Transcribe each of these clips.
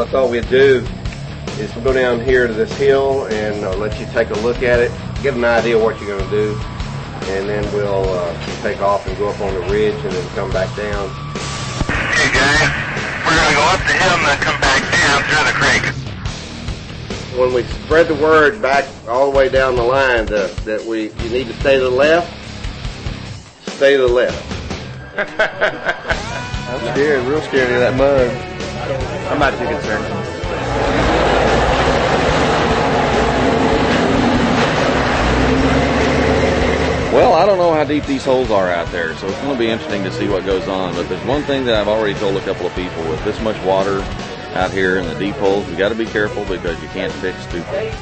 Well, I thought we'd do is we'll go down here to this hill and let you take a look at it, get an idea of what you're going to do, and then we'll take off and go up on the ridge and then come back down. Hey guys, we're going to go up the hill and then come back down through the creek. When we spread the word back all the way down the line that you need to stay to the left, stay to the left. I'm scared, real scared of that mud. I'm not too concerned. Well, I don't know how deep these holes are out there, so it's going to be interesting to see what goes on. But there's one thing that I've already told a couple of people: with this much water out here in the deep holes, you got to be careful because you can't fix stupid.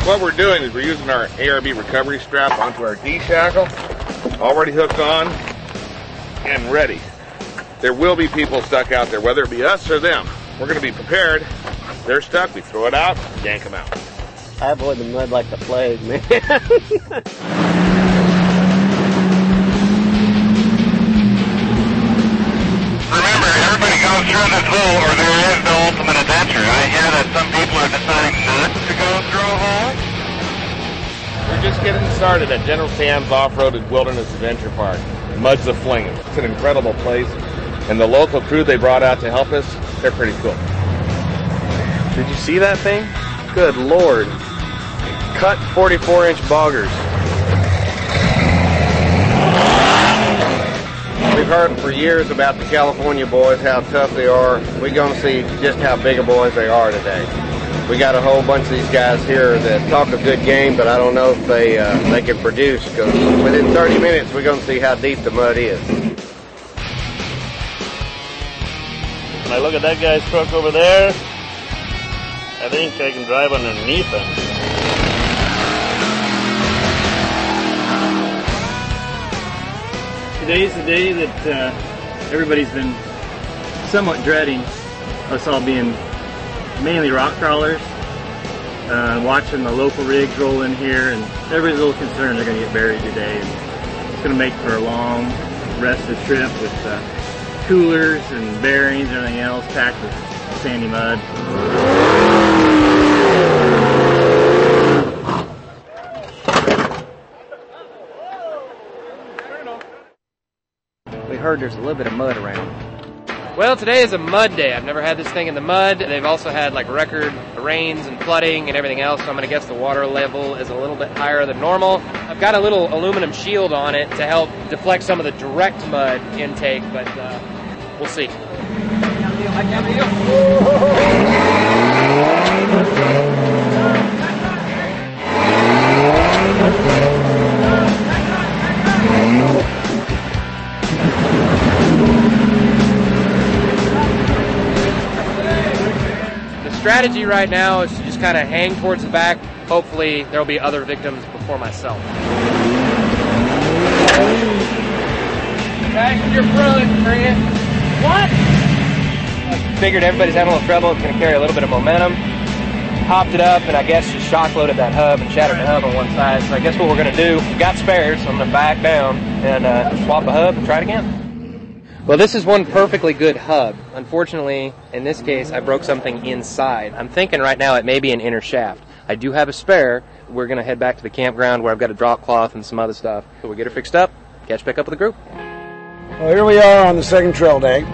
What we're doing is we're using our ARB recovery strap onto our D-shackle, already hooked on and ready. There will be people stuck out there, whether it be us or them. We're going to be prepared. They're stuck, we throw it out, yank them out. I avoid the mud like the plague, man. Remember, everybody goes through this hole or there is no ultimate adventure. I hear that some people are deciding not to go through a hole. We're just getting started at General Sam's Off-Road and Wilderness Adventure Park. Mud's a Flinging. It's an incredible place, and the local crew they brought out to help us, they're pretty cool. Did you see that thing? Good Lord. Cut 44-inch boggers. We've heard for years about the California boys, how tough they are. We're going to see just how big of boys they are today. We got a whole bunch of these guys here that talk a good game, but I don't know if they can produce, because within 30 minutes we're going to see how deep the mud is. When I look at that guy's truck over there, I think I can drive underneath him. Today's the day that everybody's been somewhat dreading, us all being mainly rock crawlers, watching the local rigs roll in here, and everybody's a little concerned they're going to get buried today. And it's going to make for a long rest of the trip with coolers and bearings and everything else packed with sandy mud. We heard there's a little bit of mud around. Well, today is a mud day. I've never had this thing in the mud. They've also had like record rains and flooding and everything else, so I'm going to guess the water level is a little bit higher than normal. I've got a little aluminum shield on it to help deflect some of the direct mud intake, but we'll see. Strategy right now is to just kind of hang towards the back. Hopefully there'll be other victims before myself. Back to your front, Grant. What? I figured everybody's having a little trouble. It's going to carry a little bit of momentum. Hopped it up and I guess just shock loaded that hub and shattered the hub on one side. So I guess what we're going to do, we've got spares, so I'm going to back down and swap the hub and try it again. Well, this is one perfectly good hub. Unfortunately, in this case, I broke something inside. I'm thinking right now it may be an inner shaft. I do have a spare. We're going to head back to the campground where I've got a drop cloth and some other stuff. So we'll get her fixed up, catch back up with the group. Well, here we are on the second trail day.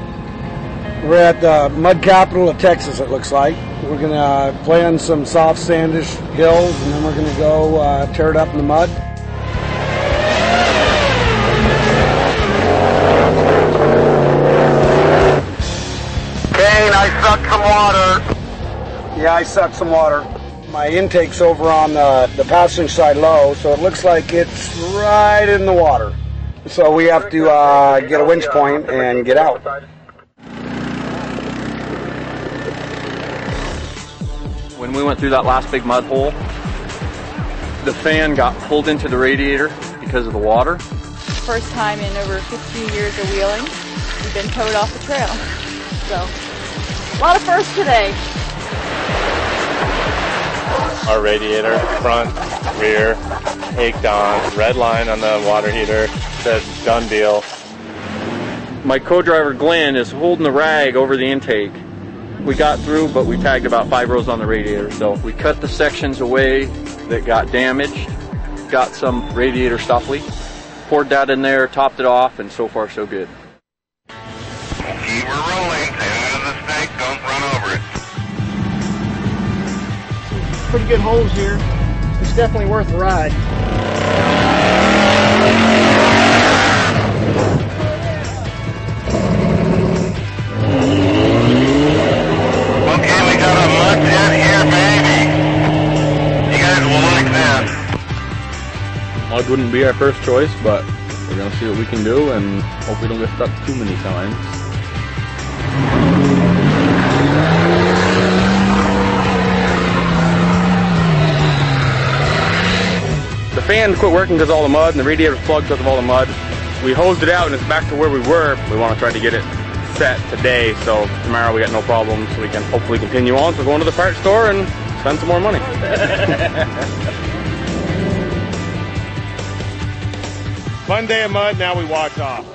We're at the mud capital of Texas, it looks like. We're going to play on some soft sandish hills, and then we're going to go tear it up in the mud. I sucked some water. Yeah, I sucked some water. My intake's over on the passenger side low, so it looks like it's right in the water. So we have to get a winch point and get out. When we went through that last big mud hole, the fan got pulled into the radiator because of the water. First time in over 15 years of wheeling, we've been towed off the trail. So, a lot of firsts today. Our radiator, front, rear, caked on, red line on the water heater, said done deal. My co-driver Glenn is holding the rag over the intake. We got through, but we tagged about 5 rows on the radiator. So we cut the sections away that got damaged, got some radiator stop leak, poured that in there, topped it off, and so far so good. Okay, we're rolling. Stay out of the snake. Don't run over it. Pretty good holes here. It's definitely worth the ride. Okay, we got a mud pit here, baby. You guys will like that. Mud wouldn't be our first choice, but we're going to see what we can do and hope we don't get stuck too many times. The fan quit working because of all the mud, and the radiator was plugged because of all the mud. We hosed it out and it's back to where we were. We want to try to get it set today, so tomorrow we got no problems. So we can hopefully continue on. So we're going to the parts store and spend some more money. Fun day of mud, now we wash off.